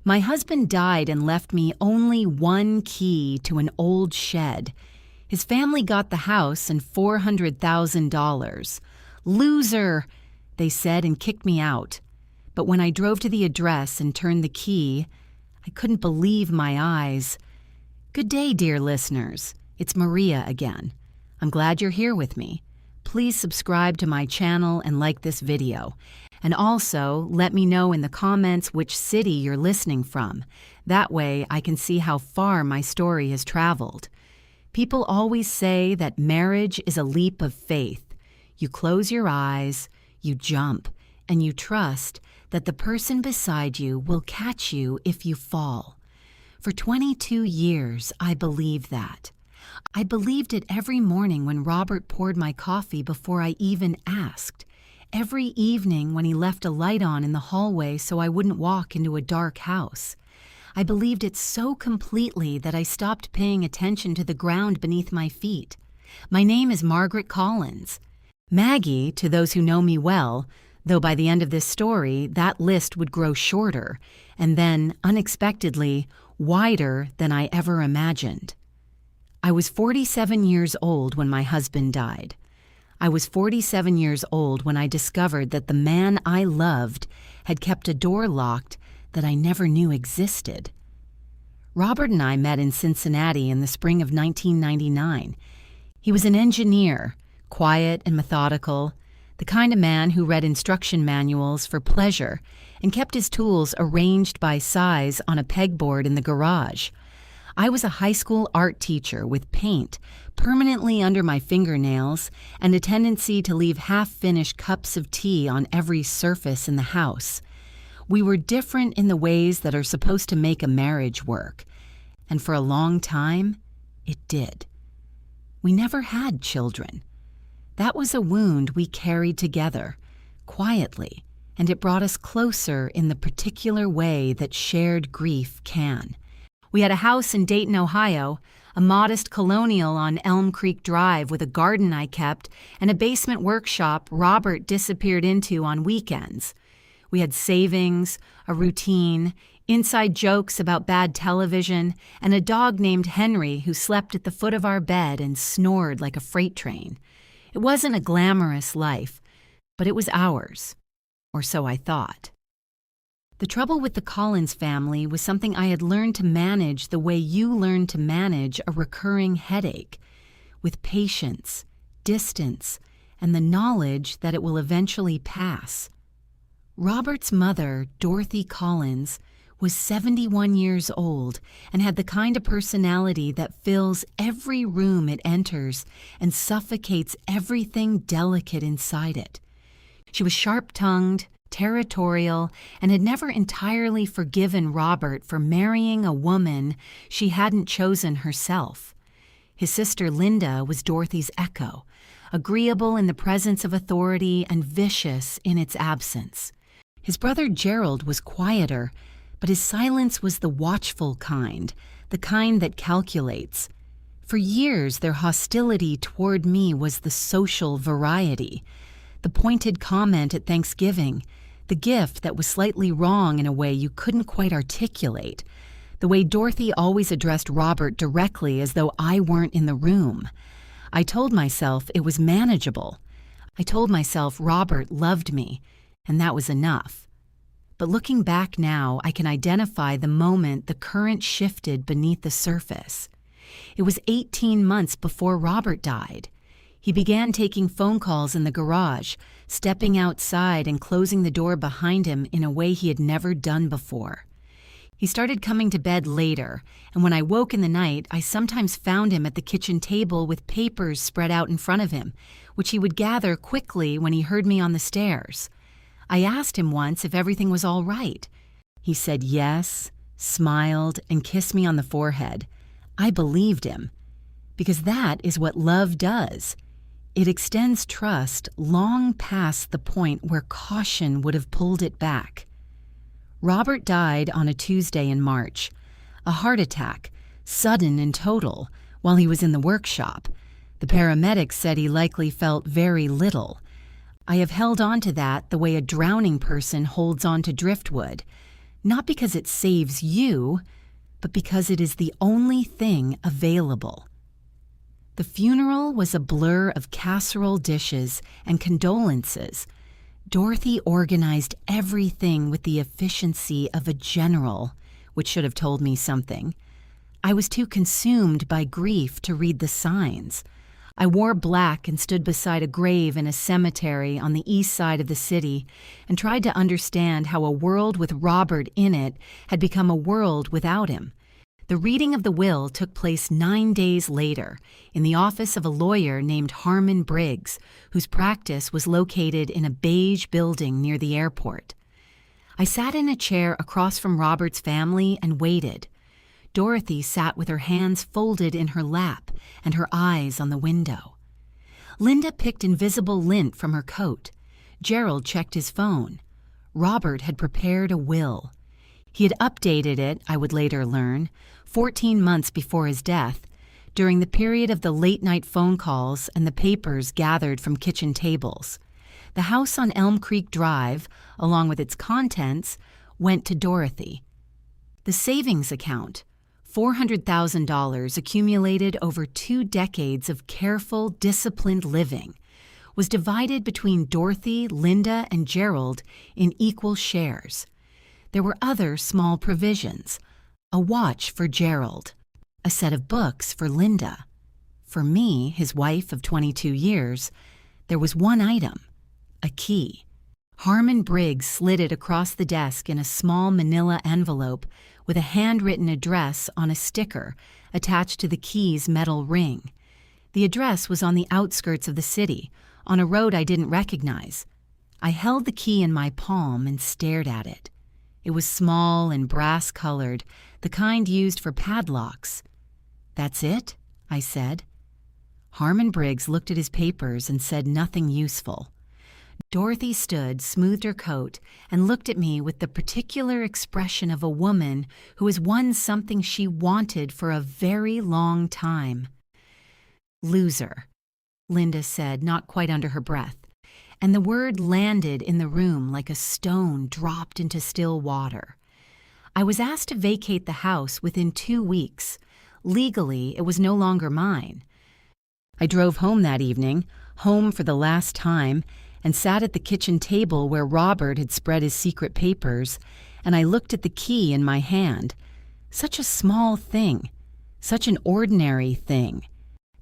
My husband died and left me only one key to an old shed. His family got the house and $400,000. Loser, they said and kicked me out. But when I drove to the address and turned the key, I couldn't believe my eyes. Good day, dear listeners. It's Maria again. I'm glad you're here with me. Please subscribe to my channel and like this video. And also, let me know in the comments which city you're listening from. That way, I can see how far my story has traveled. People always say that marriage is a leap of faith. You close your eyes, you jump, and you trust that the person beside you will catch you if you fall. For 22 years, I believed that. I believed it every morning when Robert poured my coffee before I even asked. Every evening when he left a light on in the hallway so I wouldn't walk into a dark house. I believed it so completely that I stopped paying attention to the ground beneath my feet. My name is Margaret Collins. Maggie, to those who know me well, though by the end of this story, that list would grow shorter, and then, unexpectedly, wider than I ever imagined. I was 47 years old when my husband died. I was 47 years old when I discovered that the man I loved had kept a door locked that I never knew existed. Robert and I met in Cincinnati in the spring of 1999. He was an engineer, quiet and methodical, the kind of man who read instruction manuals for pleasure and kept his tools arranged by size on a pegboard in the garage. I was a high school art teacher with paint permanently under my fingernails and a tendency to leave half-finished cups of tea on every surface in the house. We were different in the ways that are supposed to make a marriage work, and for a long time, it did. We never had children. That was a wound we carried together, quietly, and it brought us closer in the particular way that shared grief can. We had a house in Dayton, Ohio, a modest colonial on Elm Creek Drive with a garden I kept, and a basement workshop Robert disappeared into on weekends. We had savings, a routine, inside jokes about bad television, and a dog named Henry who slept at the foot of our bed and snored like a freight train. It wasn't a glamorous life, but it was ours, or so I thought. The trouble with the Collins family was something I had learned to manage the way you learn to manage a recurring headache, with patience, distance, and the knowledge that it will eventually pass. Robert's mother, Dorothy Collins, was 71 years old and had the kind of personality that fills every room it enters and suffocates everything delicate inside it. She was sharp-tongued, territorial, and had never entirely forgiven Robert for marrying a woman she hadn't chosen herself. His sister Linda was Dorothy's echo, agreeable in the presence of authority and vicious in its absence. His brother Gerald was quieter, but his silence was the watchful kind, the kind that calculates. For years, their hostility toward me was the social variety, the pointed comment at Thanksgiving, the gift that was slightly wrong in a way you couldn't quite articulate, the way Dorothy always addressed Robert directly as though I weren't in the room. I told myself it was manageable. I told myself Robert loved me, and that was enough. But looking back now, I can identify the moment the current shifted beneath the surface. It was 18 months before Robert died. He began taking phone calls in the garage, stepping outside and closing the door behind him in a way he had never done before. He started coming to bed later, and when I woke in the night, I sometimes found him at the kitchen table with papers spread out in front of him, which he would gather quickly when he heard me on the stairs. I asked him once if everything was all right. He said yes, smiled, and kissed me on the forehead. I believed him, because that is what love does. It extends trust long past the point where caution would have pulled it back. Robert died on a Tuesday in March, a heart attack, sudden and total, while he was in the workshop. The paramedics said he likely felt very little. I have held on to that the way a drowning person holds on to driftwood. Not because it saves you, but because it is the only thing available. The funeral was a blur of casserole dishes and condolences. Dorothy organized everything with the efficiency of a general, which should have told me something. I was too consumed by grief to read the signs. I wore black and stood beside a grave in a cemetery on the east side of the city and tried to understand how a world with Robert in it had become a world without him. The reading of the will took place 9 days later in the office of a lawyer named Harmon Briggs, whose practice was located in a beige building near the airport. I sat in a chair across from Robert's family and waited. Dorothy sat with her hands folded in her lap and her eyes on the window. Linda picked invisible lint from her coat. Gerald checked his phone. Robert had prepared a will. He had updated it, I would later learn, 14 months before his death, during the period of the late-night phone calls and the papers gathered from kitchen tables. The house on Elm Creek Drive, along with its contents, went to Dorothy. The savings account, $400,000 accumulated over 2 decades of careful, disciplined living, was divided between Dorothy, Linda, and Gerald in equal shares. There were other small provisions: a watch for Gerald, a set of books for Linda. For me, his wife of 22 years, there was one item: a key. Harmon Briggs slid it across the desk in a small manila envelope with a handwritten address on a sticker attached to the key's metal ring. The address was on the outskirts of the city, on a road I didn't recognize. I held the key in my palm and stared at it. It was small and brass-colored, the kind used for padlocks. "That's it?" I said. Harmon Briggs looked at his papers and said nothing useful. Dorothy stood, smoothed her coat, and looked at me with the particular expression of a woman who has won something she wanted for a very long time. "Loser," Linda said, not quite under her breath, and the word landed in the room like a stone dropped into still water. I was asked to vacate the house within 2 weeks. Legally, it was no longer mine. I drove home that evening, home for the last time, and sat at the kitchen table where Robert had spread his secret papers, and I looked at the key in my hand. Such a small thing, such an ordinary thing.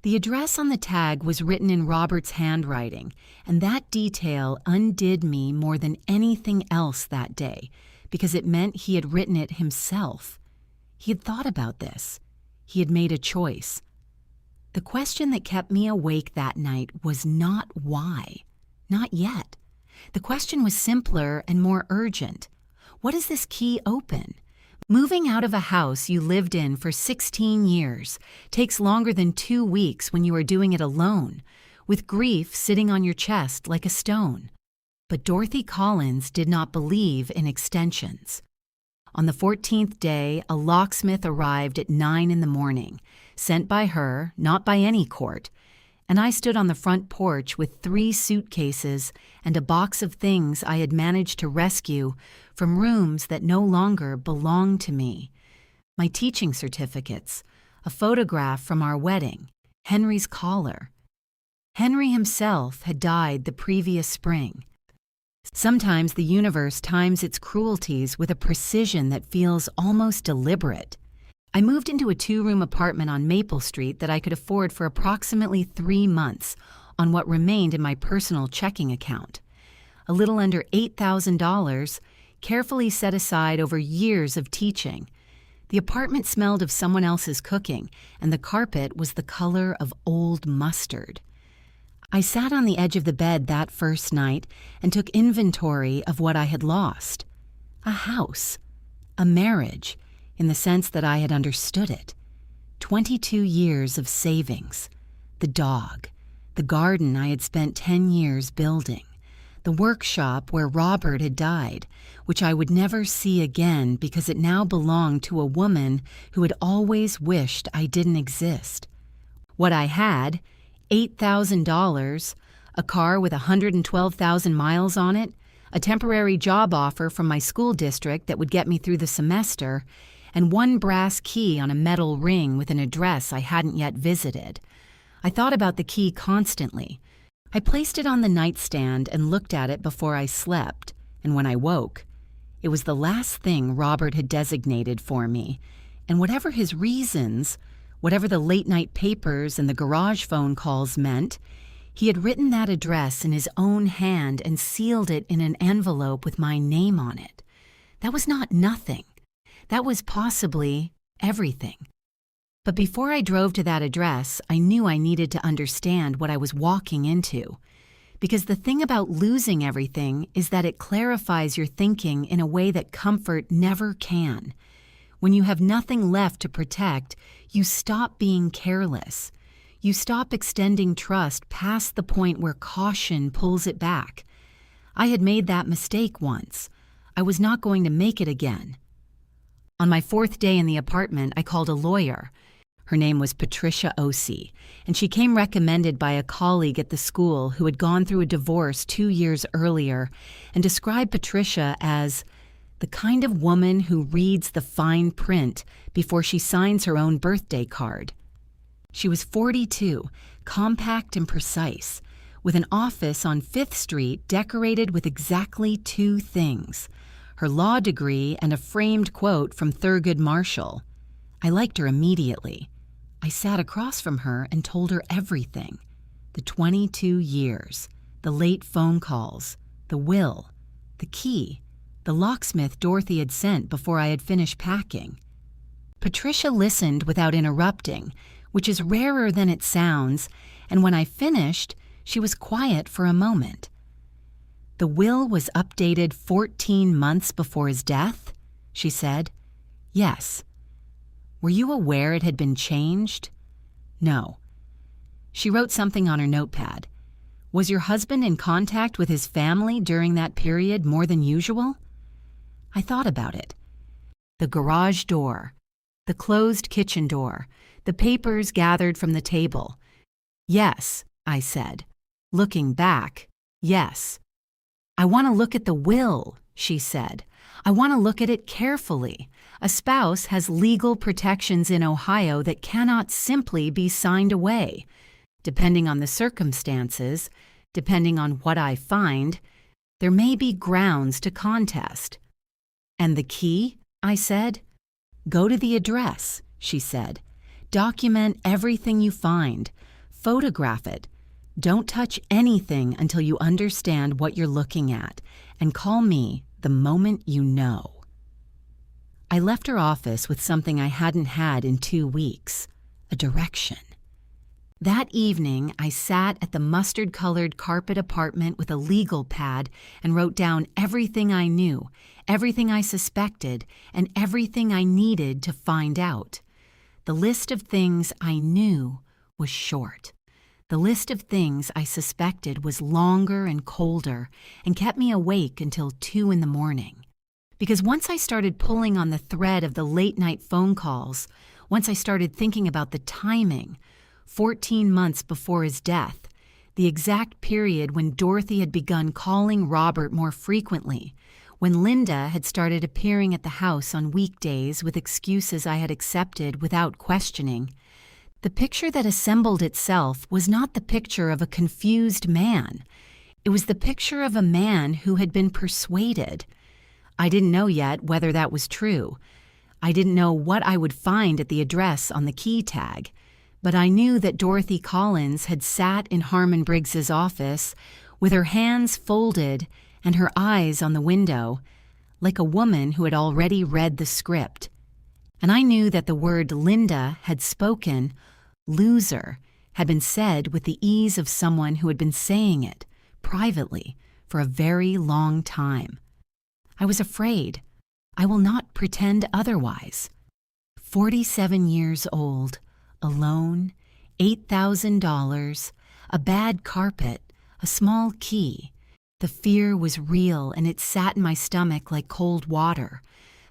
The address on the tag was written in Robert's handwriting, and that detail undid me more than anything else that day, because it meant he had written it himself. He had thought about this. He had made a choice. The question that kept me awake that night was not why. Not yet. The question was simpler and more urgent. What does this key open? Moving out of a house you lived in for 16 years takes longer than 2 weeks when you are doing it alone, with grief sitting on your chest like a stone. But Dorothy Collins did not believe in extensions. On the 14th day, a locksmith arrived at 9 in the morning, sent by her, not by any court, and I stood on the front porch with 3 suitcases and a box of things I had managed to rescue from rooms that no longer belonged to me. My teaching certificates, a photograph from our wedding, Henry's collar. Henry himself had died the previous spring. Sometimes the universe times its cruelties with a precision that feels almost deliberate. I moved into a 2-room apartment on Maple Street that I could afford for approximately 3 months on what remained in my personal checking account. A little under $8,000, carefully set aside over years of teaching. The apartment smelled of someone else's cooking, and the carpet was the color of old mustard. I sat on the edge of the bed that first night and took inventory of what I had lost. A house, a marriage, in the sense that I had understood it. 22 years of savings. The dog. The garden I had spent 10 years building. The workshop where Robert had died, which I would never see again because it now belonged to a woman who had always wished I didn't exist. What I had, $8,000, a car with 112,000 miles on it, a temporary job offer from my school district that would get me through the semester, and one brass key on a metal ring with an address I hadn't yet visited. I thought about the key constantly. I placed it on the nightstand and looked at it before I slept, and when I woke, it was the last thing Robert had designated for me, and whatever his reasons, whatever the late-night papers and the garage phone calls meant, he had written that address in his own hand and sealed it in an envelope with my name on it. That was not nothing. That was possibly everything. But before I drove to that address, I knew I needed to understand what I was walking into. Because the thing about losing everything is that it clarifies your thinking in a way that comfort never can. When you have nothing left to protect, you stop being careless. You stop extending trust past the point where caution pulls it back. I had made that mistake once. I was not going to make it again. On my 4th day in the apartment, I called a lawyer. Her name was Patricia Ossie, and she came recommended by a colleague at the school who had gone through a divorce 2 years earlier and described Patricia as the kind of woman who reads the fine print before she signs her own birthday card. She was 42, compact and precise, with an office on 5th Street decorated with exactly 2 things: her law degree and a framed quote from Thurgood Marshall. I liked her immediately. I sat across from her and told her everything. The 22 years, the late phone calls, the will, the key, the locksmith Dorothy had sent before I had finished packing. Patricia listened without interrupting, which is rarer than it sounds, and when I finished, she was quiet for a moment. The will was updated 14 months before his death, she said. Yes. Were you aware it had been changed? No. She wrote something on her notepad. Was your husband in contact with his family during that period more than usual? I thought about it. The garage door, the closed kitchen door, the papers gathered from the table. Yes, I said. Looking back, yes. I want to look at the will, she said. I want to look at it carefully. A spouse has legal protections in Ohio that cannot simply be signed away. Depending on the circumstances, depending on what I find, there may be grounds to contest. And the key? I said. Go to the address, she said. Document everything you find. Photograph it. Don't touch anything until you understand what you're looking at, and call me the moment you know. I left her office with something I hadn't had in 2 weeks, a direction. That evening, I sat at the mustard-colored carpet apartment with a legal pad and wrote down everything I knew, everything I suspected, and everything I needed to find out. The list of things I knew was short. The list of things I suspected was longer and colder and kept me awake until 2 in the morning. Because once I started pulling on the thread of the late-night phone calls, once I started thinking about the timing, 14 months before his death, the exact period when Dorothy had begun calling Robert more frequently, when Linda had started appearing at the house on weekdays with excuses I had accepted without questioning, the picture that assembled itself was not the picture of a confused man. It was the picture of a man who had been persuaded. I didn't know yet whether that was true. I didn't know what I would find at the address on the key tag, but I knew that Dorothy Collins had sat in Harmon Briggs's office with her hands folded and her eyes on the window, like a woman who had already read the script. And I knew that the word Linda had spoken, loser, had been said with the ease of someone who had been saying it, privately, for a very long time. I was afraid. I will not pretend otherwise. 47 years old, alone, $8,000, a bad carpet, a small key. The fear was real and it sat in my stomach like cold water.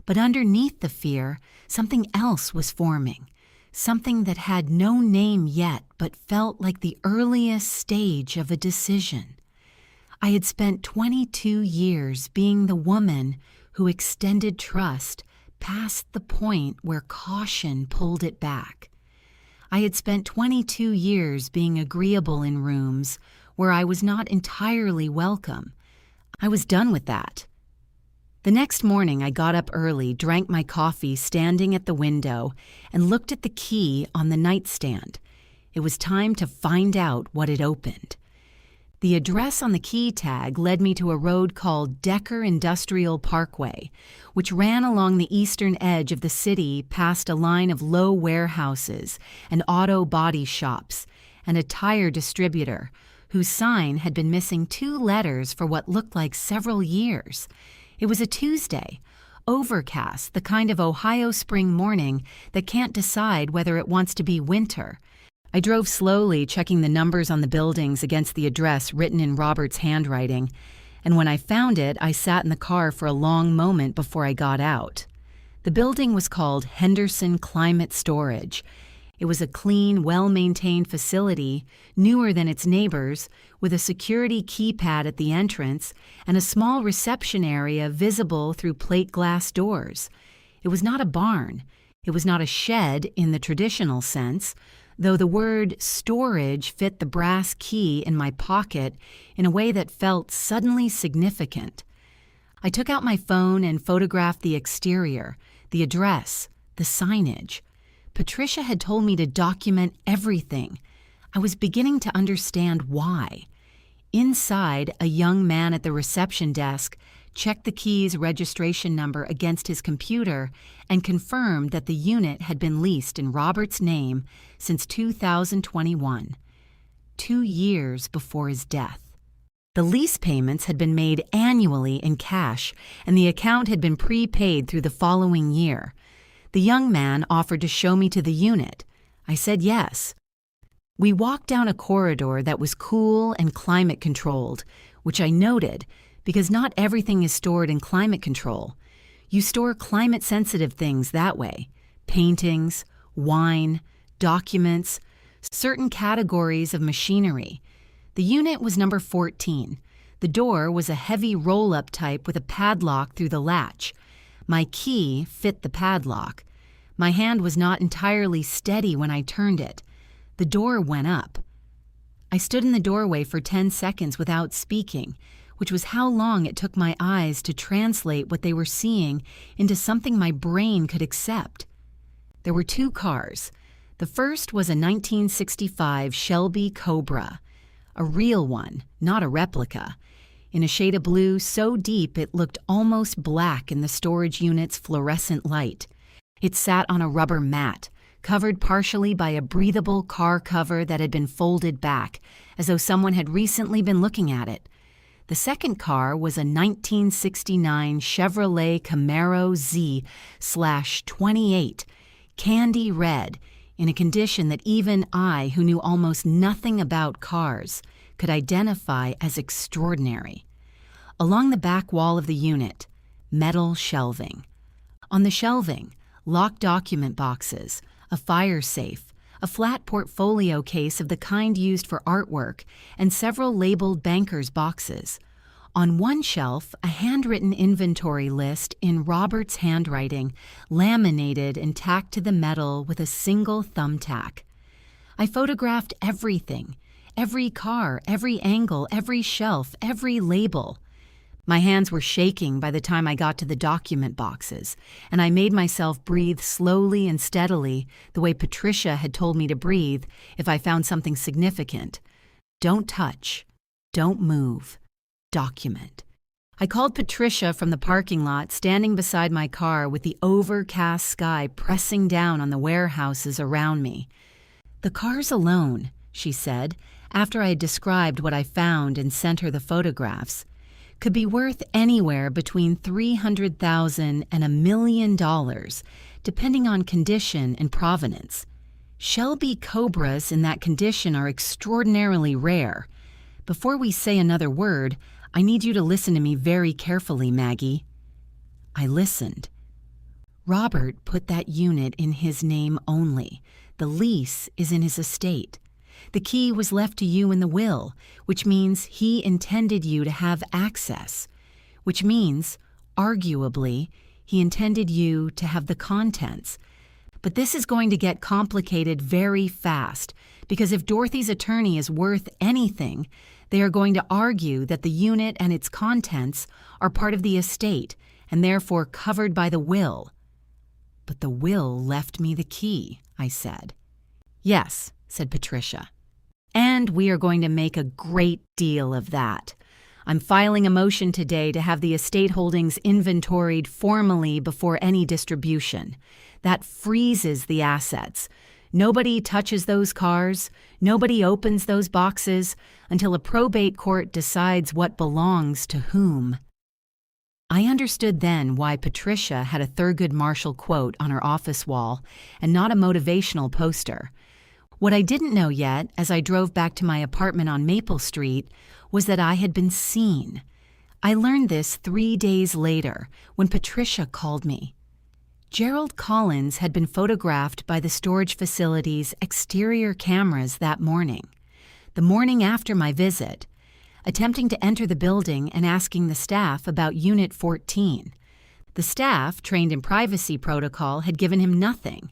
But underneath the fear, something else was forming. Something that had no name yet but felt like the earliest stage of a decision. I had spent 22 years being the woman who extended trust past the point where caution pulled it back. I had spent 22 years being agreeable in rooms where I was not entirely welcome. I was done with that. The next morning, I got up early, drank my coffee standing at the window, and looked at the key on the nightstand. It was time to find out what it opened. The address on the key tag led me to a road called Decker Industrial Parkway, which ran along the eastern edge of the city past a line of low warehouses and auto body shops and a tire distributor whose sign had been missing 2 letters for what looked like several years. It was a Tuesday, overcast, the kind of Ohio spring morning that can't decide whether it wants to be winter. I drove slowly, checking the numbers on the buildings against the address written in Robert's handwriting, and when I found it, I sat in the car for a long moment before I got out. The building was called Henderson Climate Storage. It was a clean, well-maintained facility, newer than its neighbors, with a security keypad at the entrance and a small reception area visible through plate glass doors. It was not a barn. It was not a shed in the traditional sense, though the word storage fit the brass key in my pocket in a way that felt suddenly significant. I took out my phone and photographed the exterior, the address, the signage. Patricia had told me to document everything. I was beginning to understand why. Inside, a young man at the reception desk checked the key's registration number against his computer and confirmed that the unit had been leased in Robert's name since 2021, 2 years before his death. The lease payments had been made annually in cash, and the account had been prepaid through the following year. The young man offered to show me to the unit. I said yes. We walked down a corridor that was cool and climate-controlled, which I noted because not everything is stored in climate control. You store climate-sensitive things that way: paintings, wine, documents, certain categories of machinery. The unit was number 14. The door was a heavy roll-up type with a padlock through the latch. My key fit the padlock. My hand was not entirely steady when I turned it. The door went up. I stood in the doorway for 10 seconds without speaking, which was how long it took my eyes to translate what they were seeing into something my brain could accept. There were 2 cars. The first was a 1965 Shelby Cobra, a real one, not a replica, in a shade of blue so deep it looked almost black in the storage unit's fluorescent light. It sat on a rubber mat, covered partially by a breathable car cover that had been folded back, as though someone had recently been looking at it. The second car was a 1969 Chevrolet Camaro Z/28, candy red, in a condition that even I, who knew almost nothing about cars, could identify as extraordinary. Along the back wall of the unit, metal shelving. On the shelving, locked document boxes, a fire safe, a flat portfolio case of the kind used for artwork, and several labeled banker's boxes. On one shelf, a handwritten inventory list in Robert's handwriting, laminated and tacked to the metal with a single thumbtack. I photographed everything, every car, every angle, every shelf, every label. My hands were shaking by the time I got to the document boxes, and I made myself breathe slowly and steadily, the way Patricia had told me to breathe if I found something significant. Don't touch. Don't move. Document. I called Patricia from the parking lot, standing beside my car with the overcast sky pressing down on the warehouses around me. "The car's alone," she said, after I had described what I found and sent her the photographs. "Could be worth anywhere between $300,000 and $1 million, depending on condition and provenance. Shelby Cobras in that condition are extraordinarily rare. Before we say another word, I need you to listen to me very carefully, Maggie." I listened. Robert put that unit in his name only. The lease is in his estate. The key was left to you in the will, which means he intended you to have access, which means, arguably, he intended you to have the contents. But this is going to get complicated very fast, because if Dorothy's attorney is worth anything, they are going to argue that the unit and its contents are part of the estate and therefore covered by the will. But the will left me the key, I said. Yes, said Patricia. And we are going to make a great deal of that. I'm filing a motion today to have the estate holdings inventoried formally before any distribution. That freezes the assets. Nobody touches those cars, nobody opens those boxes until a probate court decides what belongs to whom. I understood then why Patricia had a Thurgood Marshall quote on her office wall and not a motivational poster. What I didn't know yet, as I drove back to my apartment on Maple Street, was that I had been seen. I learned this 3 days later when Patricia called me. Gerald Collins had been photographed by the storage facility's exterior cameras that morning, the morning after my visit, attempting to enter the building and asking the staff about Unit 14. The staff, trained in privacy protocol, had given him nothing,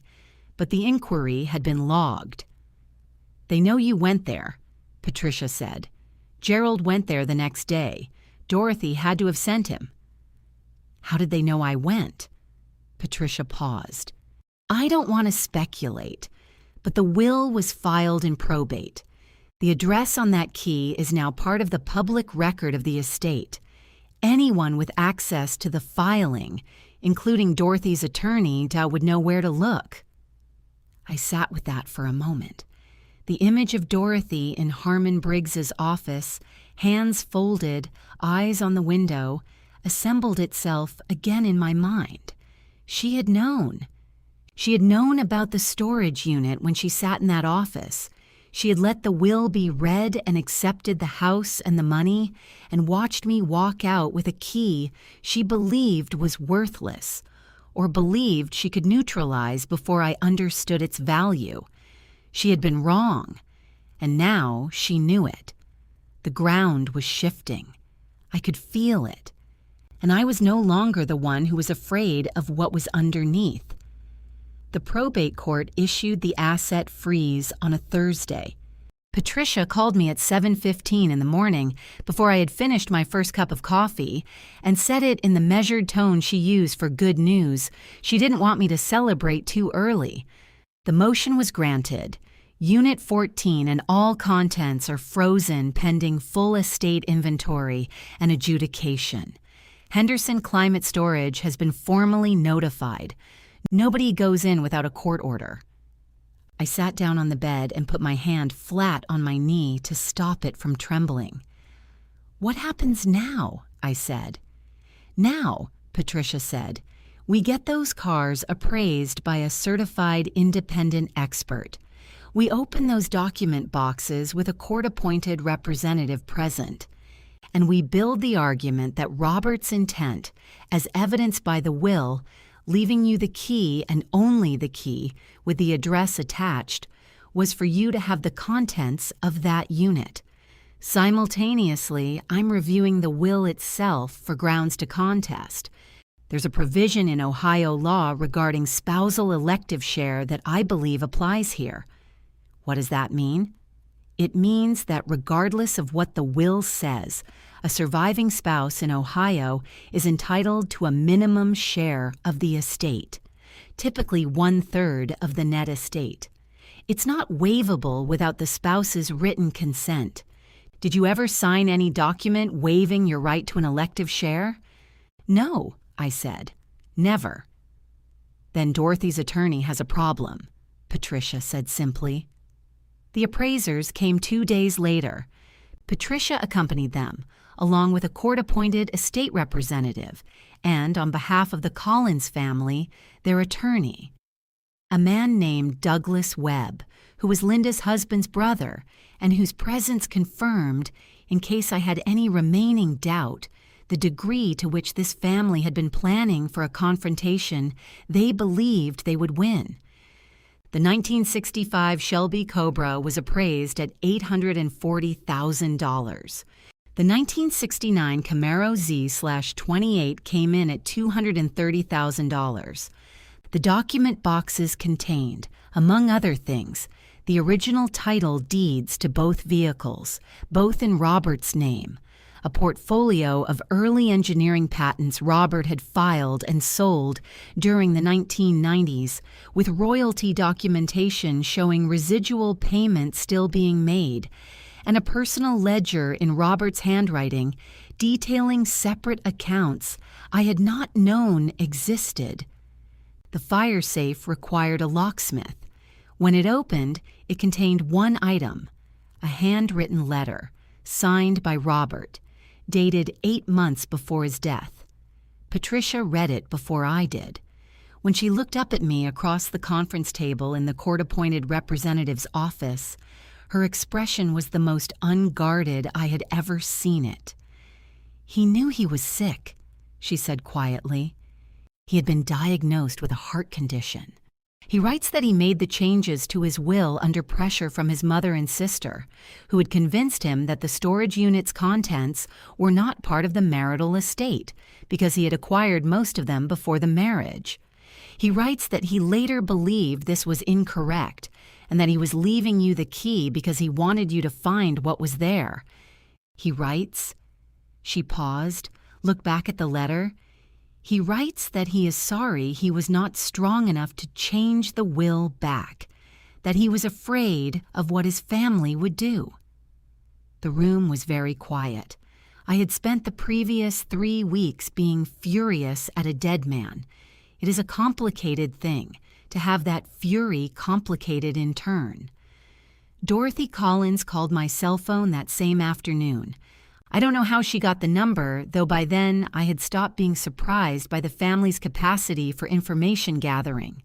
but the inquiry had been logged. "They know you went there," Patricia said. "Gerald went there the next day. Dorothy had to have sent him." "How did they know I went?" Patricia paused. "I don't want to speculate, but the will was filed in probate. The address on that key is now part of the public record of the estate. Anyone with access to the filing, including Dorothy's attorney, would know where to look." I sat with that for a moment. The image of Dorothy in Harmon Briggs's office, hands folded, eyes on the window, assembled itself again in my mind. She had known. She had known about the storage unit when she sat in that office. She had let the will be read and accepted the house and the money and watched me walk out with a key she believed was worthless, or believed she could neutralize before I understood its value. She had been wrong, and now she knew it. The ground was shifting. I could feel it. And I was no longer the one who was afraid of what was underneath. The probate court issued the asset freeze on a Thursday. Patricia called me at 7:15 in the morning before I had finished my first cup of coffee and said it in the measured tone she used for good news. She didn't want me to celebrate too early. The motion was granted. Unit 14 and all contents are frozen pending full estate inventory and adjudication. Henderson Climate Storage has been formally notified. Nobody goes in without a court order. I sat down on the bed and put my hand flat on my knee to stop it from trembling. "What happens now?" I said. "Now," Patricia said, "we get those cars appraised by a certified independent expert. We open those document boxes with a court-appointed representative present, and we build the argument that Robert's intent, as evidenced by the will, leaving you the key and only the key with the address attached, was for you to have the contents of that unit. Simultaneously, I'm reviewing the will itself for grounds to contest. There's a provision in Ohio law regarding spousal elective share that I believe applies here. What does that mean? It means that regardless of what the will says, a surviving spouse in Ohio is entitled to a minimum share of the estate, typically 1/3 of the net estate. It's not waivable without the spouse's written consent. Did you ever sign any document waiving your right to an elective share? No, I said. Never. Then Dorothy's attorney has a problem, Patricia said simply. The appraisers came 2 days later. Patricia accompanied them, along with a court-appointed estate representative, and, on behalf of the Collins family, their attorney, a man named Douglas Webb, who was Linda's husband's brother, and whose presence confirmed, in case I had any remaining doubt, the degree to which this family had been planning for a confrontation they believed they would win. The 1965 Shelby Cobra was appraised at $840,000. The 1969 Camaro Z/28 came in at $230,000. The document boxes contained, among other things, the original title deeds to both vehicles, both in Robert's name, a portfolio of early engineering patents Robert had filed and sold during the 1990s, with royalty documentation showing residual payments still being made, and a personal ledger in Robert's handwriting detailing separate accounts I had not known existed. The fire safe required a locksmith. When it opened, it contained one item, a handwritten letter, signed by Robert, dated 8 months before his death. Patricia read it before I did. When she looked up at me across the conference table in the court-appointed representative's office, her expression was the most unguarded I had ever seen it. "He knew he was sick," she said quietly. "He had been diagnosed with a heart condition. He writes that he made the changes to his will under pressure from his mother and sister, who had convinced him that the storage unit's contents were not part of the marital estate because he had acquired most of them before the marriage. He writes that he later believed this was incorrect and that he was leaving you the key because he wanted you to find what was there. He writes," she paused, looked back at the letter, "he writes that he is sorry he was not strong enough to change the will back, that he was afraid of what his family would do." The room was very quiet. I had spent the previous 3 weeks being furious at a dead man. It is a complicated thing to have that fury complicated in turn. Dorothy Collins called my cell phone that same afternoon. I don't know how she got the number, though by then I had stopped being surprised by the family's capacity for information gathering.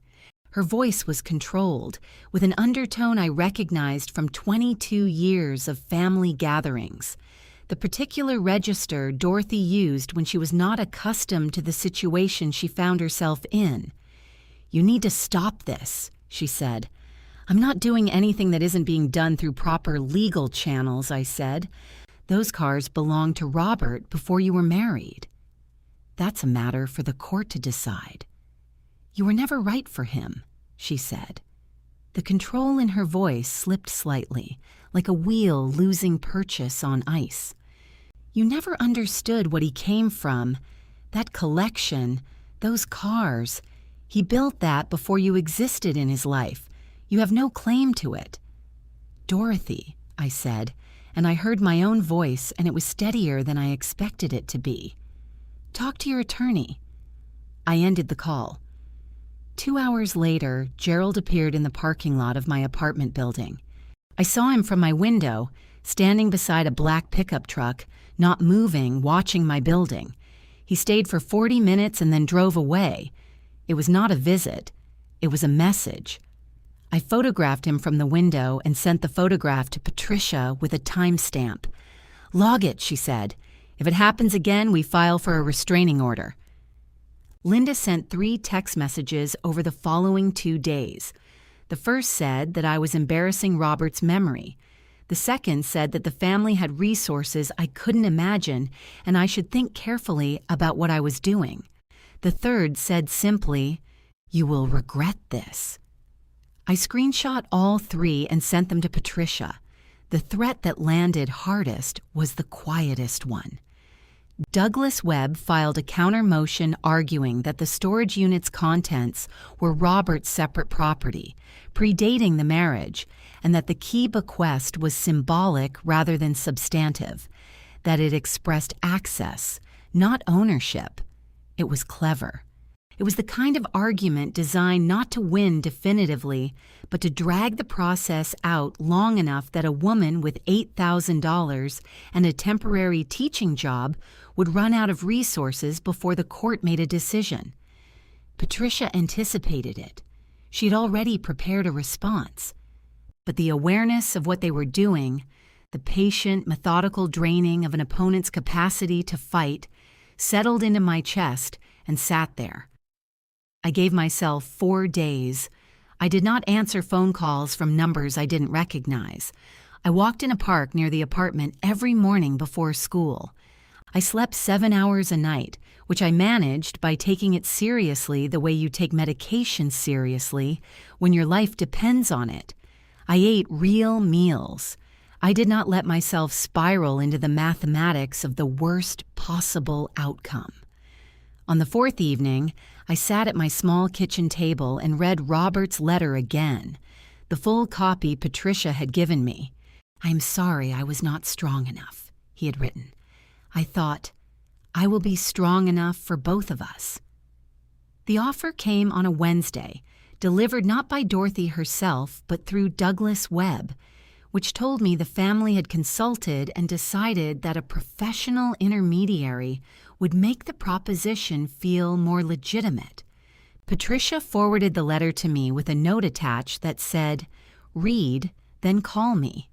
Her voice was controlled, with an undertone I recognized from 22 years of family gatherings, the particular register Dorothy used when she was not accustomed to the situation she found herself in. "You need to stop this," she said. "I'm not doing anything that isn't being done through proper legal channels," I said. "Those cars belonged to Robert before you were married. That's a matter for the court to decide. You were never right for him," she said. The control in her voice slipped slightly, like a wheel losing purchase on ice. "You never understood what he came from. That collection, those cars. He built that before you existed in his life. You have no claim to it." "Dorothy," I said, and I heard my own voice, and it was steadier than I expected it to be. "Talk to your attorney." I ended the call. 2 hours later, Gerald appeared in the parking lot of my apartment building. I saw him from my window, standing beside a black pickup truck, not moving, watching my building. He stayed for 40 minutes and then drove away. It was not a visit. It was a message. I photographed him from the window and sent the photograph to Patricia with a timestamp. "Log it," she said. "If it happens again, we file for a restraining order." Linda sent 3 text messages over the following 2 days. The first said that I was embarrassing Robert's memory. The second said that the family had resources I couldn't imagine and I should think carefully about what I was doing. The third said simply, "You will regret this." I screenshot all 3 and sent them to Patricia. The threat that landed hardest was the quietest one. Douglas Webb filed a counter motion arguing that the storage unit's contents were Robert's separate property, predating the marriage, and that the key bequest was symbolic rather than substantive, that it expressed access, not ownership. It was clever. It was the kind of argument designed not to win definitively, but to drag the process out long enough that a woman with $8,000 and a temporary teaching job would run out of resources before the court made a decision. Patricia anticipated it. She had already prepared a response. But the awareness of what they were doing, the patient, methodical draining of an opponent's capacity to fight, settled into my chest and sat there. I gave myself 4 days. I did not answer phone calls from numbers I didn't recognize. I walked in a park near the apartment every morning before school. I slept 7 hours a night, which I managed by taking it seriously the way you take medication seriously when your life depends on it. I ate real meals. I did not let myself spiral into the mathematics of the worst possible outcome. On the fourth evening, I sat at my small kitchen table and read Robert's letter again, the full copy Patricia had given me. "I am sorry I was not strong enough," he had written. I thought, I will be strong enough for both of us. The offer came on a Wednesday, delivered not by Dorothy herself, but through Douglas Webb, which told me the family had consulted and decided that a professional intermediary would make the proposition feel more legitimate. Patricia forwarded the letter to me with a note attached that said, "Read, then call me."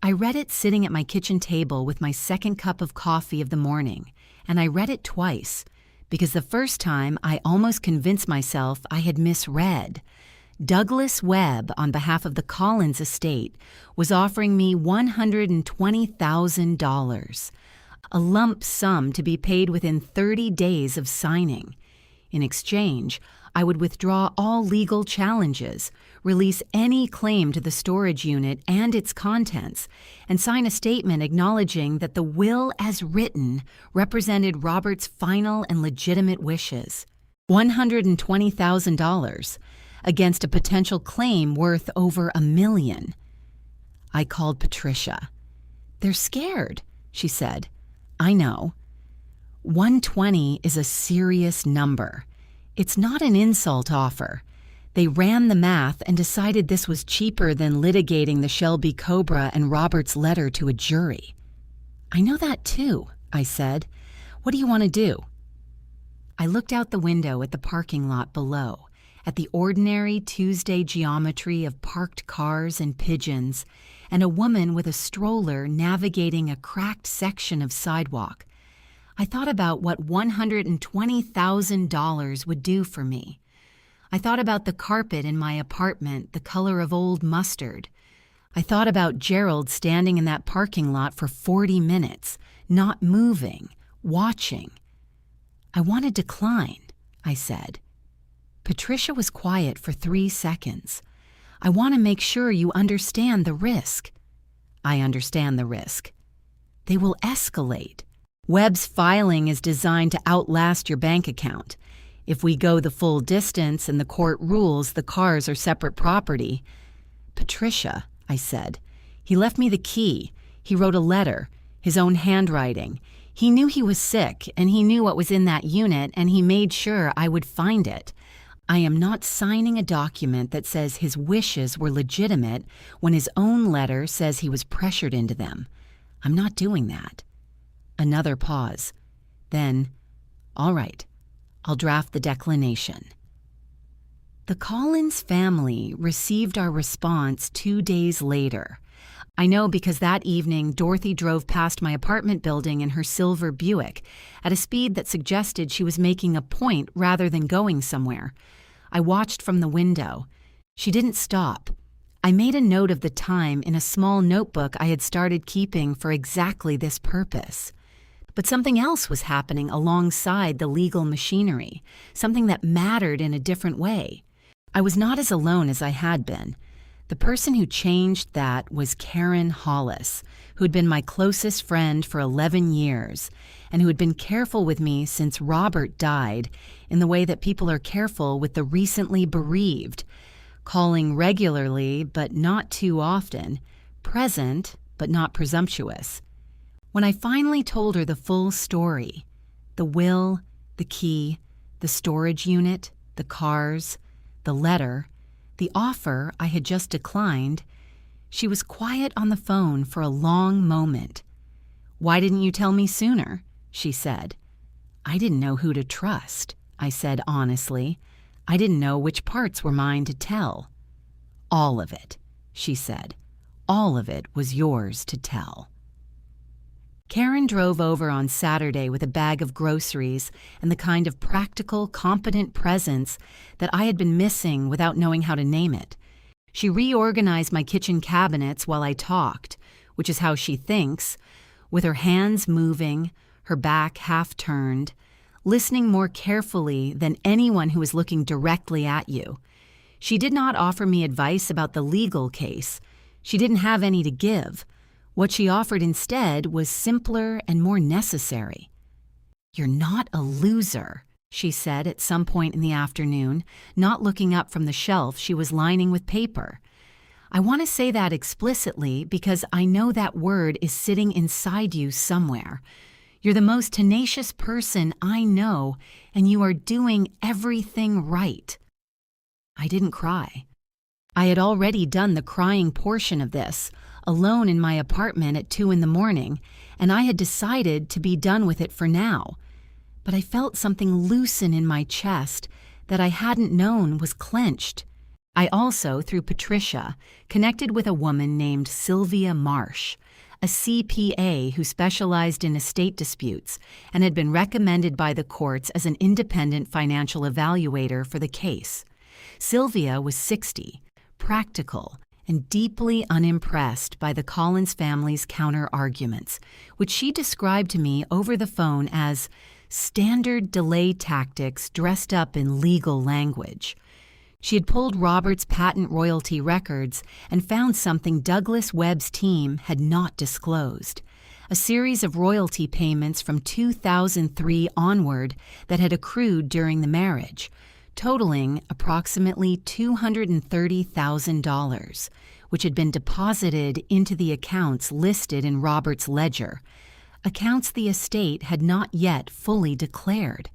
I read it sitting at my kitchen table with my second cup of coffee of the morning, and I read it twice, because the first time I almost convinced myself I had misread. Douglas Webb, on behalf of the Collins estate, was offering me $120,000, a lump sum to be paid within 30 days of signing. In exchange, I would withdraw all legal challenges, release any claim to the storage unit and its contents, and sign a statement acknowledging that the will as written represented Robert's final and legitimate wishes. $120,000 against a potential claim worth over $1 million. I called Patricia. "They're scared," she said. "I know. 120 is a serious number. It's not an insult offer. They ran the math and decided this was cheaper than litigating the Shelby Cobra and Robert's letter to a jury." "I know that too," I said. "What do you want to do?" I looked out the window at the parking lot below, at the ordinary Tuesday geometry of parked cars and pigeons, and a woman with a stroller navigating a cracked section of sidewalk. I thought about what $120,000 would do for me. I thought about the carpet in my apartment, the color of old mustard. I thought about Gerald standing in that parking lot for 40 minutes, not moving, watching. "I want to decline," I said. Patricia was quiet for 3 seconds. "I want to make sure you understand the risk." "I understand the risk." "They will escalate. Webb's filing is designed to outlast your bank account. If we go the full distance and the court rules the cars are separate property—" "Patricia," I said, "he left me the key. He wrote a letter, his own handwriting. He knew he was sick, and he knew what was in that unit, and he made sure I would find it. I am not signing a document that says his wishes were legitimate when his own letter says he was pressured into them. I'm not doing that." Another pause. Then, "All right, I'll draft the declination." The Collins family received our response 2 days later. I know because that evening Dorothy drove past my apartment building in her silver Buick at a speed that suggested she was making a point rather than going somewhere. I watched from the window. She didn't stop. I made a note of the time in a small notebook I had started keeping for exactly this purpose. But something else was happening alongside the legal machinery, something that mattered in a different way. I was not as alone as I had been. The person who changed that was Karen Hollis, who had been my closest friend for 11 years, and who had been careful with me since Robert died in the way that people are careful with the recently bereaved, calling regularly but not too often, present but not presumptuous. When I finally told her the full story, the will, the key, the storage unit, the cars, the letter, the offer I had just declined, she was quiet on the phone for a long moment. "Why didn't you tell me sooner?" she said. "I didn't know who to trust," I said honestly. "I didn't know which parts were mine to tell." "All of it," she said. "All of it was yours to tell." Karen drove over on Saturday with a bag of groceries and the kind of practical, competent presence that I had been missing without knowing how to name it. She reorganized my kitchen cabinets while I talked, which is how she thinks, with her hands moving, her back half turned, listening more carefully than anyone who is looking directly at you. She did not offer me advice about the legal case. She didn't have any to give. What she offered instead was simpler and more necessary. "You're not a loser," she said at some point in the afternoon, not looking up from the shelf she was lining with paper. I want to say that explicitly because I know that word is sitting inside you somewhere. You're the most tenacious person I know, and you are doing everything right. I didn't cry. I had already done the crying portion of this, alone in my apartment at 2 a.m, and I had decided to be done with it for now. But I felt something loosen in my chest that I hadn't known was clenched. I also, through Patricia, connected with a woman named Sylvia Marsh, a CPA who specialized in estate disputes and had been recommended by the courts as an independent financial evaluator for the case. Sylvia was 60, practical, and deeply unimpressed by the Collins family's counter-arguments, which she described to me over the phone as standard delay tactics dressed up in legal language. She had pulled Robert's patent royalty records and found something Douglas Webb's team had not disclosed, a series of royalty payments from 2003 onward that had accrued during the marriage, totaling approximately $230,000, which had been deposited into the accounts listed in Robert's ledger, accounts the estate had not yet fully declared.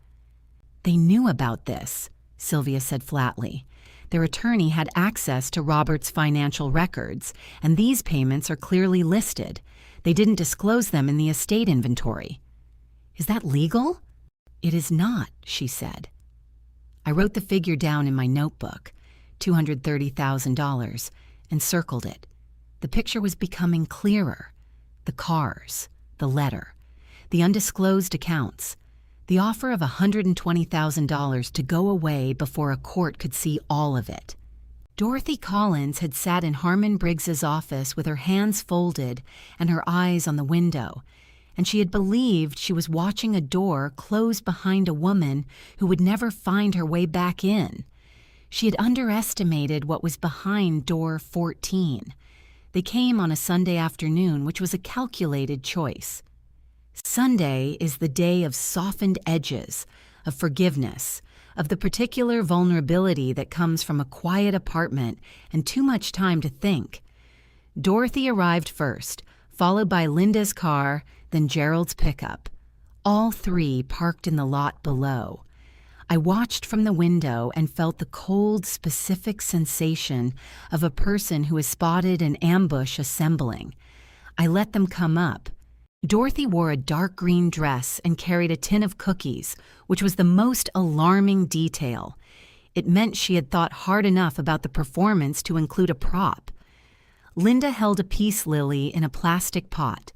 "They knew about this," Sylvia said flatly. "Their attorney had access to Robert's financial records, and these payments are clearly listed. They didn't disclose them in the estate inventory." "Is that legal?" "It is not," she said. I wrote the figure down in my notebook, $230,000, and circled it. The picture was becoming clearer. The cars, the letter, the undisclosed accounts, the offer of $120,000 to go away before a court could see all of it. Dorothy Collins had sat in Harmon Briggs's office with her hands folded and her eyes on the window, and she had believed she was watching a door close behind a woman who would never find her way back in. She had underestimated what was behind door 14. They came on a Sunday afternoon, which was a calculated choice. Sunday is the day of softened edges, of forgiveness, of the particular vulnerability that comes from a quiet apartment and too much time to think. Dorothy arrived first, followed by Linda's car, then Gerald's pickup. All three parked in the lot below. I watched from the window and felt the cold, specific sensation of a person who has spotted an ambush assembling. I let them come up. Dorothy wore a dark green dress and carried a tin of cookies, which was the most alarming detail. It meant she had thought hard enough about the performance to include a prop. Linda held a peace lily in a plastic pot.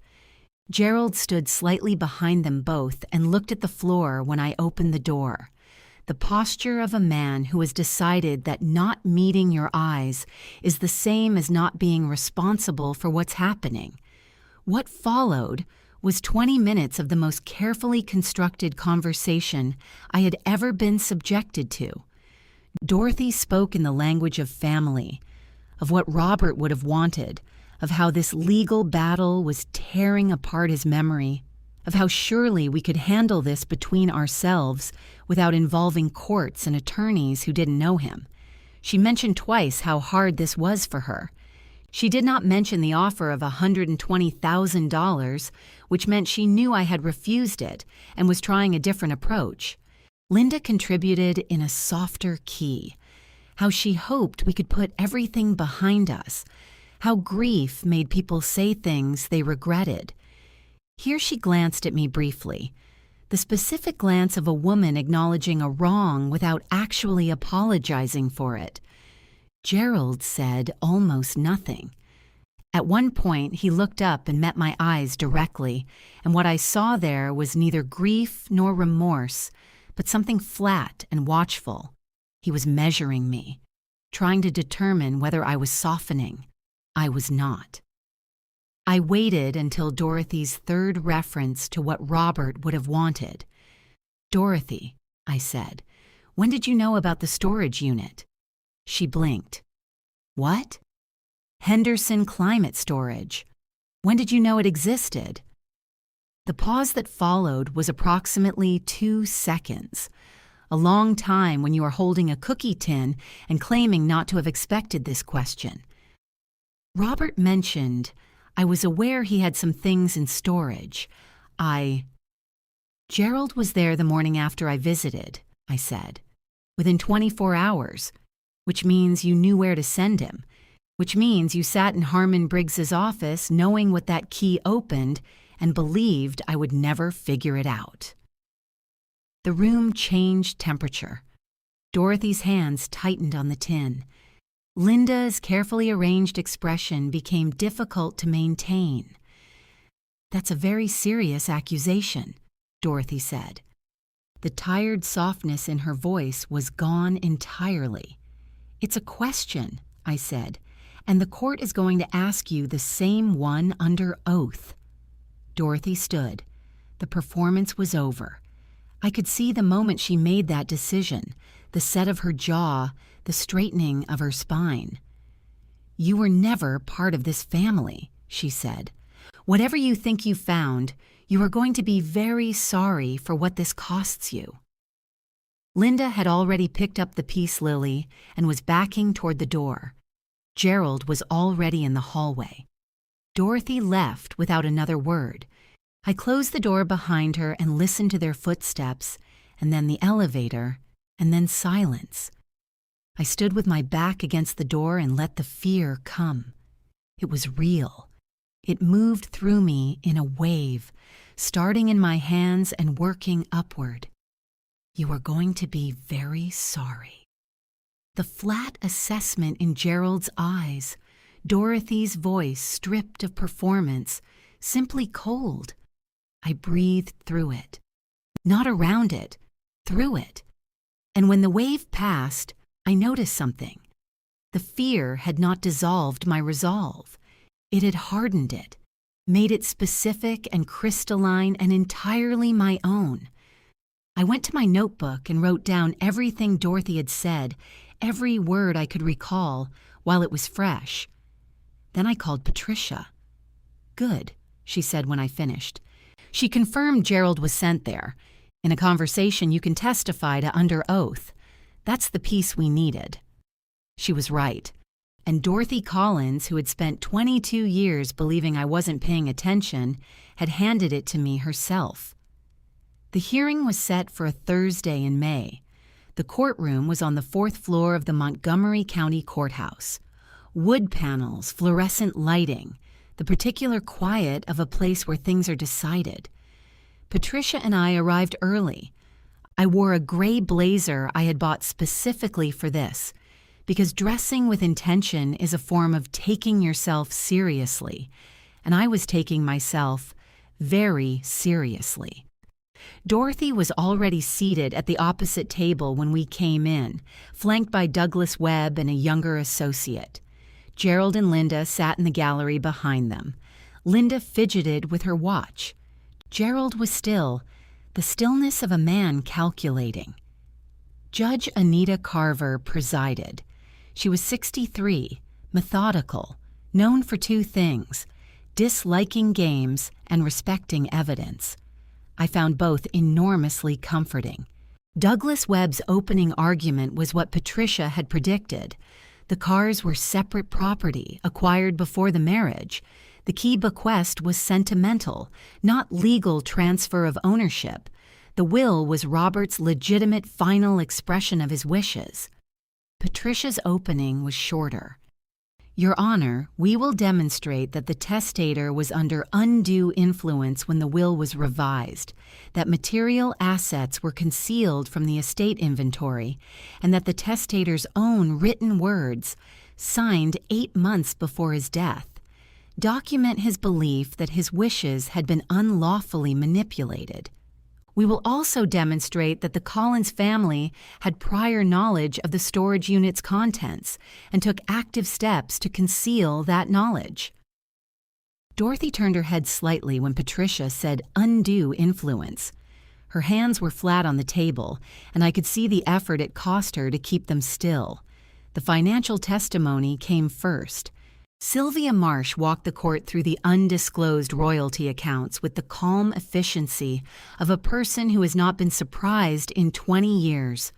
Gerald stood slightly behind them both and looked at the floor when I opened the door. The posture of a man who has decided that not meeting your eyes is the same as not being responsible for what's happening. What followed was 20 minutes of the most carefully constructed conversation I had ever been subjected to. Dorothy spoke in the language of family, of what Robert would have wanted, of how this legal battle was tearing apart his memory, of how surely we could handle this between ourselves without involving courts and attorneys who didn't know him. She mentioned twice how hard this was for her. She did not mention the offer of $120,000, which meant she knew I had refused it and was trying a different approach. Linda contributed in a softer key, how she hoped we could put everything behind us, how grief made people say things they regretted. Here she glanced at me briefly, the specific glance of a woman acknowledging a wrong without actually apologizing for it. Gerald said almost nothing. At one point, he looked up and met my eyes directly, and what I saw there was neither grief nor remorse, but something flat and watchful. He was measuring me, trying to determine whether I was softening. I was not. I waited until Dorothy's third reference to what Robert would have wanted. "Dorothy," I said, "when did you know about the storage unit?" She blinked. "What?" "Henderson Climate Storage. When did you know it existed?" The pause that followed was approximately 2 seconds, a long time when you are holding a cookie tin and claiming not to have expected this question. Robert mentioned, I was aware he had some things in storage. Gerald was there the morning after I visited, I said. Within 24 hours, which means you knew where to send him, which means you sat in Harmon Briggs's office knowing what that key opened and believed I would never figure it out. The room changed temperature. Dorothy's hands tightened on the tin. Linda's carefully arranged expression became difficult to maintain. "That's a very serious accusation," Dorothy said. The tired softness in her voice was gone entirely. "It's a question," I said, "and the court is going to ask you the same one under oath." Dorothy stood. The performance was over. I could see the moment she made that decision, the set of her jaw, the straightening of her spine. "You were never part of this family," she said. "Whatever you think you found, you are going to be very sorry for what this costs you." Linda had already picked up the peace lily and was backing toward the door. Gerald was already in the hallway. Dorothy left without another word. I closed the door behind her and listened to their footsteps, and then the elevator, and then silence. I stood with my back against the door and let the fear come. It was real. It moved through me in a wave, starting in my hands and working upward. "You are going to be very sorry." The flat assessment in Gerald's eyes, Dorothy's voice stripped of performance, simply cold. I breathed through it. Not around it, through it. And when the wave passed, I noticed something. The fear had not dissolved my resolve. It had hardened it, made it specific and crystalline and entirely my own. I went to my notebook and wrote down everything Dorothy had said, every word I could recall, while it was fresh. Then I called Patricia. "Good," she said when I finished. She confirmed Gerald was sent there. In a conversation, you can testify to under oath. That's the piece we needed. She was right. And Dorothy Collins, who had spent 22 years believing I wasn't paying attention, had handed it to me herself. The hearing was set for a Thursday in May. The courtroom was on the 4th floor of the Montgomery County Courthouse. Wood panels, fluorescent lighting, the particular quiet of a place where things are decided. Patricia and I arrived early. I wore a gray blazer I had bought specifically for this, because dressing with intention is a form of taking yourself seriously, and I was taking myself very seriously. Dorothy was already seated at the opposite table when we came in, flanked by Douglas Webb and a younger associate. Gerald and Linda sat in the gallery behind them. Linda fidgeted with her watch. Gerald was still, the stillness of a man calculating. Judge Anita Carver presided. She was 63, methodical, known for 2 things, disliking games and respecting evidence. I found both enormously comforting. Douglas Webb's opening argument was what Patricia had predicted. The cars were separate property, acquired before the marriage. The key bequest was sentimental, not legal transfer of ownership. The will was Robert's legitimate final expression of his wishes. Patricia's opening was shorter. Your Honor, we will demonstrate that the testator was under undue influence when the will was revised, that material assets were concealed from the estate inventory, and that the testator's own written words, signed 8 months before his death, Document his belief that his wishes had been unlawfully manipulated. We will also demonstrate that the Collins family had prior knowledge of the storage unit's contents and took active steps to conceal that knowledge. Dorothy turned her head slightly when Patricia said undue influence. Her hands were flat on the table, and I could see the effort it cost her to keep them still. The financial testimony came first. Sylvia Marsh walked the court through the undisclosed royalty accounts with the calm efficiency of a person who has not been surprised in 20 years.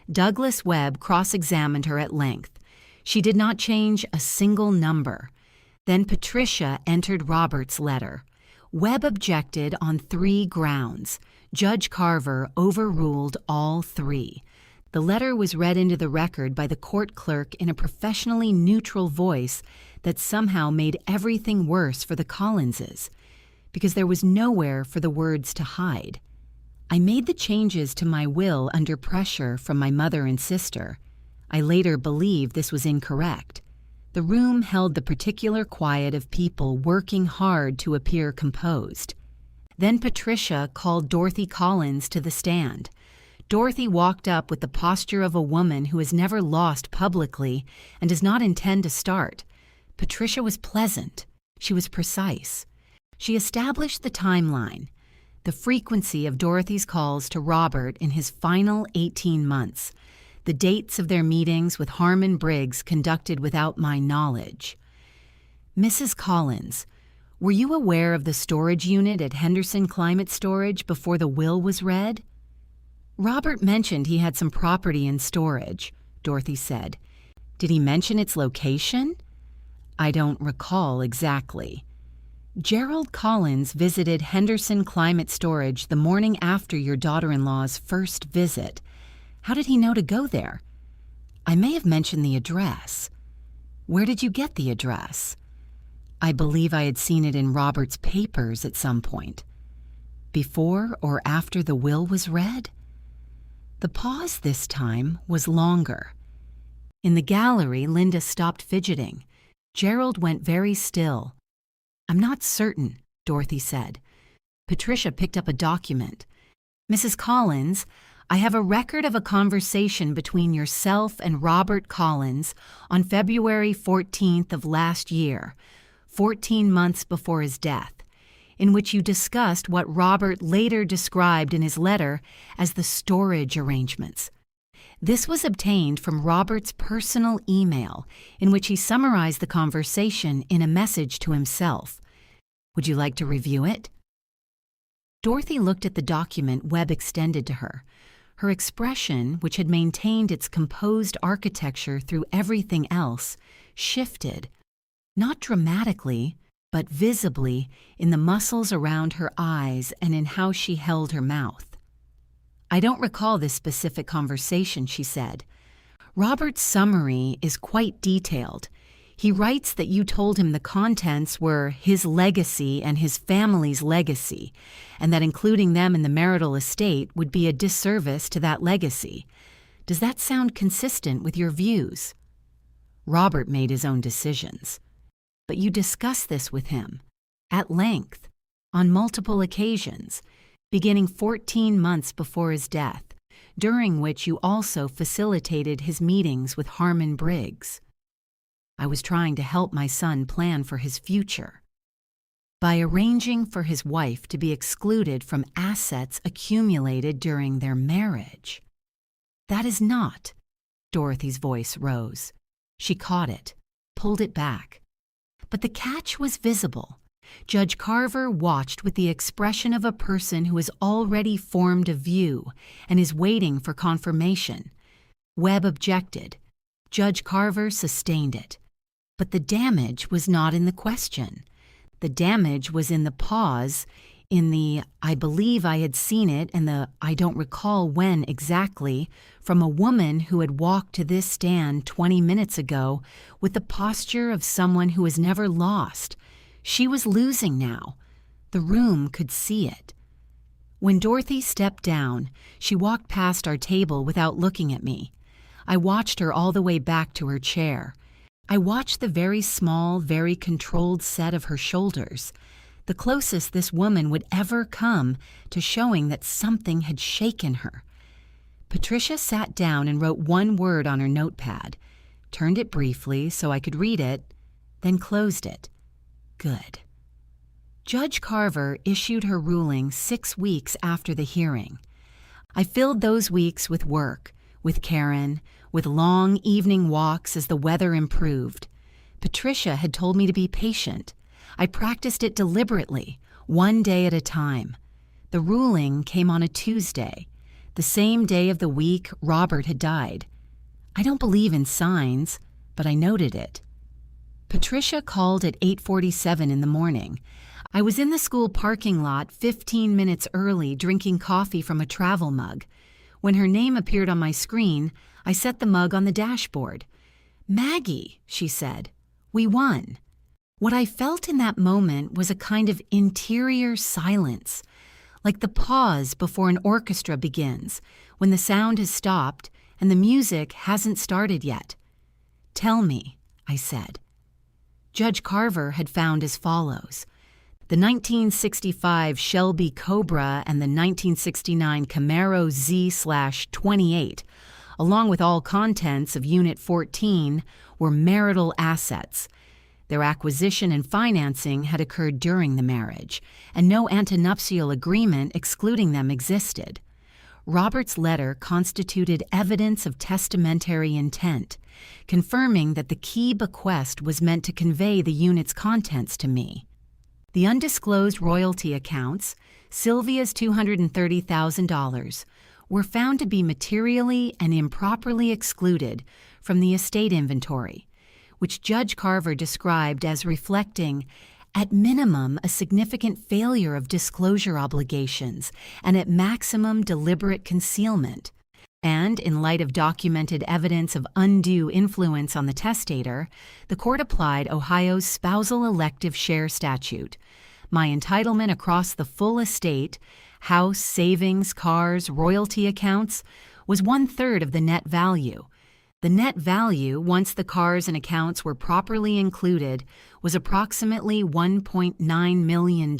Douglas Webb cross-examined her at length. She did not change a single number. Then Patricia entered Robert's letter. Webb objected on 3 grounds. Judge Carver overruled all 3. The letter was read into the record by the court clerk in a professionally neutral voice that somehow made everything worse for the Collinses, because there was nowhere for the words to hide. I made the changes to my will under pressure from my mother and sister. I later believed this was incorrect. The room held the particular quiet of people working hard to appear composed. Then Patricia called Dorothy Collins to the stand. Dorothy walked up with the posture of a woman who has never lost publicly and does not intend to start. Patricia was pleasant. She was precise. She established the timeline, the frequency of Dorothy's calls to Robert in his final 18 months, the dates of their meetings with Harmon Briggs conducted without my knowledge. Mrs. Collins, were you aware of the storage unit at Henderson Climate Storage before the will was read? Robert mentioned he had some property in storage, Dorothy said. Did he mention its location? I don't recall exactly. Gerald Collins visited Henderson Climate Storage the morning after your daughter-in-law's first visit. How did he know to go there? I may have mentioned the address. Where did you get the address? I believe I had seen it in Robert's papers at some point. Before or after the will was read? The pause this time was longer. In the gallery, Linda stopped fidgeting. Gerald went very still. I'm not certain, Dorothy said. Patricia picked up a document. Mrs. Collins, I have a record of a conversation between yourself and Robert Collins on February 14th of last year, 14 months before his death, in which you discussed what Robert later described in his letter as the storage arrangements. This was obtained from Robert's personal email, in which he summarized the conversation in a message to himself. Would you like to review it? Dorothy looked at the document Webb extended to her. Her expression, which had maintained its composed architecture through everything else, shifted, not dramatically, but visibly in the muscles around her eyes and in how she held her mouth. I don't recall this specific conversation, she said. Robert's summary is quite detailed. He writes that you told him the contents were his legacy and his family's legacy, and that including them in the marital estate would be a disservice to that legacy. Does that sound consistent with your views? Robert made his own decisions. But you discussed this with him, at length, on multiple occasions, beginning 14 months before his death, during which you also facilitated his meetings with Harmon Briggs. I was trying to help my son plan for his future by arranging for his wife to be excluded from assets accumulated during their marriage. That is not. Dorothy's voice rose. She caught it, pulled it back. But the catch was visible. Judge Carver watched with the expression of a person who has already formed a view and is waiting for confirmation. Webb objected. Judge Carver sustained it. But the damage was not in the question. The damage was in the pause, in the I believe I had seen it and the I don't recall when exactly, from a woman who had walked to this stand 20 minutes ago with the posture of someone who has never lost. She was losing now. The room could see it. When Dorothy stepped down, she walked past our table without looking at me. I watched her all the way back to her chair. I watched the very small, very controlled set of her shoulders, the closest this woman would ever come to showing that something had shaken her. Patricia sat down and wrote one word on her notepad, turned it briefly so I could read it, then closed it. Good. Judge Carver issued her ruling 6 weeks after the hearing. I filled those weeks with work, with Karen, with long evening walks as the weather improved. Patricia had told me to be patient. I practiced it deliberately, one day at a time. The ruling came on a Tuesday, the same day of the week Robert had died. I don't believe in signs, but I noted it. Patricia called at 8:47 in the morning. I was in the school parking lot 15 minutes early drinking coffee from a travel mug. When her name appeared on my screen, I set the mug on the dashboard. "Maggie," she said, "we won." What I felt in that moment was a kind of interior silence, like the pause before an orchestra begins, when the sound has stopped and the music hasn't started yet. "Tell me," I said. Judge Carver had found as follows. The 1965 Shelby Cobra and the 1969 Camaro Z/28, along with all contents of Unit 14, were marital assets. Their acquisition and financing had occurred during the marriage, and no antenuptial agreement excluding them existed. Robert's letter constituted evidence of testamentary intent, confirming that the key bequest was meant to convey the unit's contents to me. The undisclosed royalty accounts, Sylvia's $230,000, were found to be materially and improperly excluded from the estate inventory, which Judge Carver described as reflecting, at minimum, a significant failure of disclosure obligations and at maximum deliberate concealment. And, in light of documented evidence of undue influence on the testator, the court applied Ohio's spousal elective share statute. My entitlement across the full estate, house, savings, cars, royalty accounts, was 1/3 of the net value. The net value, once the cars and accounts were properly included, was approximately $1.9 million.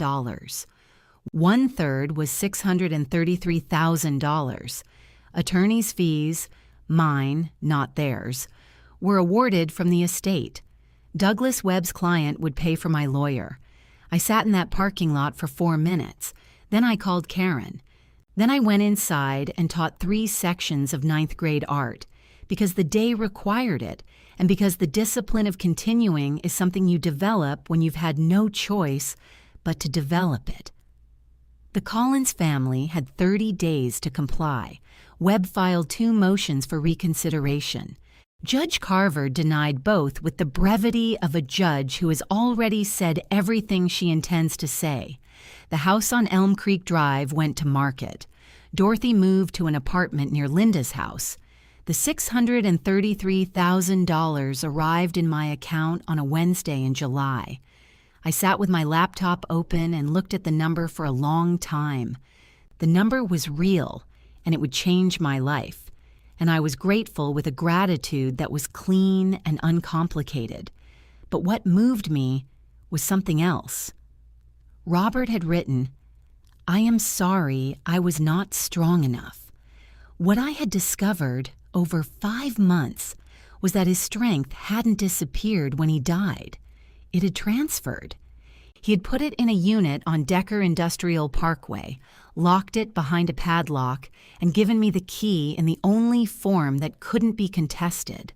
1/3 was $633,000. Attorney's fees, mine, not theirs, were awarded from the estate. Douglas Webb's client would pay for my lawyer. I sat in that parking lot for 4 minutes. Then I called Karen. Then I went inside and taught 3 sections of 9th grade art, because the day required it, and because the discipline of continuing is something you develop when you've had no choice but to develop it. The Collins family had 30 days to comply. Webb filed 2 motions for reconsideration. Judge Carver denied both with the brevity of a judge who has already said everything she intends to say. The house on Elm Creek Drive went to market. Dorothy moved to an apartment near Linda's house. The $633,000 arrived in my account on a Wednesday in July. I sat with my laptop open and looked at the number for a long time. The number was real, and it would change my life. And I was grateful with a gratitude that was clean and uncomplicated. But what moved me was something else. Robert had written, "I am sorry I was not strong enough." What I had discovered over 5 months was that his strength hadn't disappeared when he died. It had transferred. He had put it in a unit on Decker Industrial Parkway, locked it behind a padlock, and given me the key in the only form that couldn't be contested.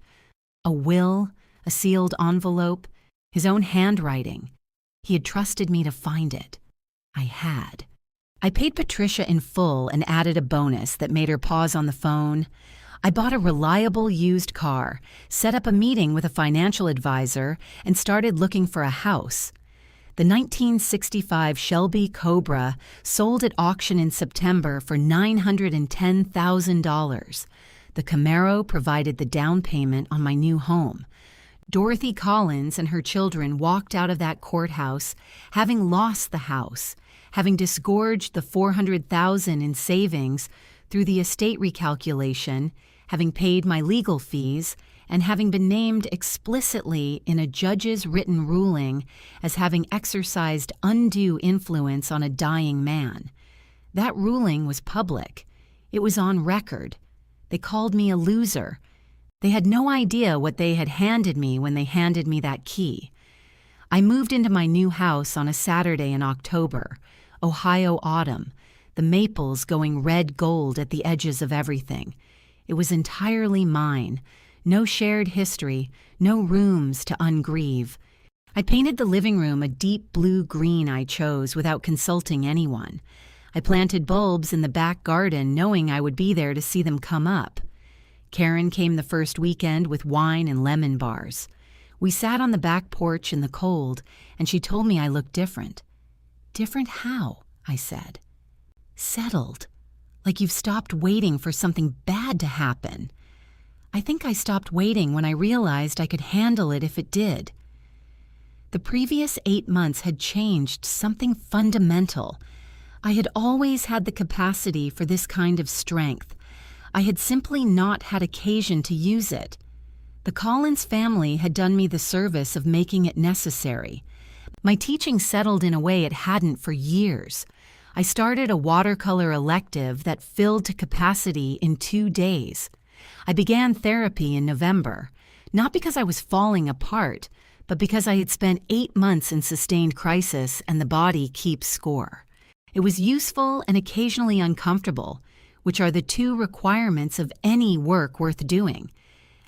A will, a sealed envelope, his own handwriting. He had trusted me to find it. I had. I paid Patricia in full and added a bonus that made her pause on the phone. I bought a reliable used car, set up a meeting with a financial advisor, and started looking for a house. The 1965 Shelby Cobra sold at auction in September for $910,000. The Camaro provided the down payment on my new home. Dorothy Collins and her children walked out of that courthouse having lost the house, having disgorged the $400,000 in savings through the estate recalculation, having paid my legal fees, and having been named explicitly in a judge's written ruling as having exercised undue influence on a dying man. That ruling was public. It was on record. They called me a loser. They had no idea what they had handed me when they handed me that key. I moved into my new house on a Saturday in October, Ohio autumn, the maples going red gold at the edges of everything. It was entirely mine. No shared history, no rooms to ungrieve. I painted the living room a deep blue-green I chose without consulting anyone. I planted bulbs in the back garden knowing I would be there to see them come up. Karen came the first weekend with wine and lemon bars. We sat on the back porch in the cold, and she told me I looked different. Different how? I said. Settled. Like you've stopped waiting for something bad to happen. I think I stopped waiting when I realized I could handle it if it did. The previous 8 months had changed something fundamental. I had always had the capacity for this kind of strength. I had simply not had occasion to use it. The Collins family had done me the service of making it necessary. My teaching settled in a way it hadn't for years. I started a watercolor elective that filled to capacity in 2 days. I began therapy in November, not because I was falling apart, but because I had spent 8 months in sustained crisis and the body keeps score. It was useful and occasionally uncomfortable, which are the 2 requirements of any work worth doing.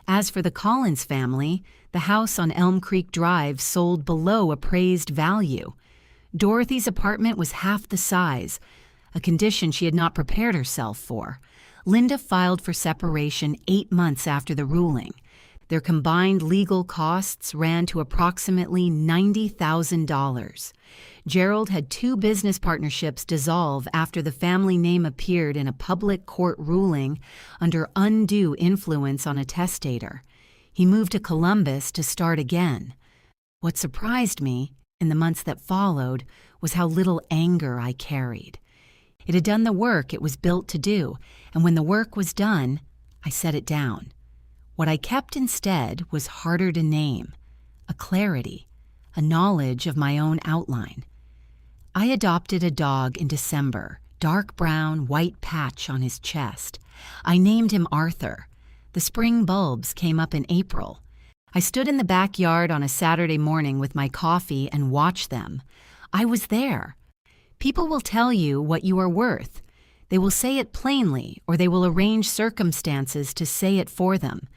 As for the Collins family, the house on Elm Creek Drive sold below appraised value. Dorothy's apartment was half the size, a condition she had not prepared herself for. Linda filed for separation 8 months after the ruling. Their combined legal costs ran to approximately $90,000. Gerald had 2 business partnerships dissolve after the family name appeared in a public court ruling under undue influence on a testator. He moved to Columbus to start again. What surprised me, in the months that followed, was how little anger I carried. It had done the work it was built to do, and when the work was done, I set it down. What I kept instead was harder to name, a clarity, a knowledge of my own outline. I adopted a dog in December, dark brown, white patch on his chest. I named him Arthur. The spring bulbs came up in April. I stood in the backyard on a Saturday morning with my coffee and watched them. I was there. People will tell you what you are worth. They will say it plainly, or they will arrange circumstances to say it for them.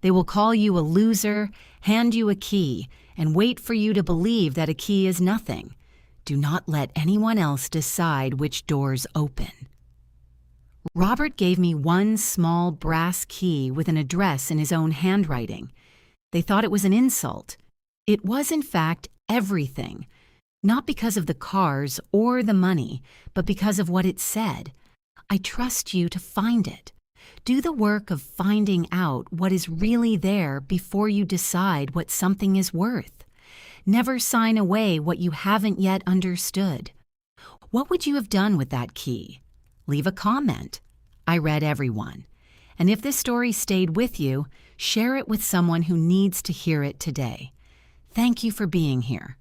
They will call you a loser, hand you a key, and wait for you to believe that a key is nothing. Do not let anyone else decide which doors open. Robert gave me one small brass key with an address in his own handwriting. They thought it was an insult. It was, in fact, everything. Not because of the cars or the money, but because of what it said. I trust you to find it. Do the work of finding out what is really there before you decide what something is worth. Never sign away what you haven't yet understood. What would you have done with that key? Leave a comment. I read every one. And if this story stayed with you, share it with someone who needs to hear it today. Thank you for being here.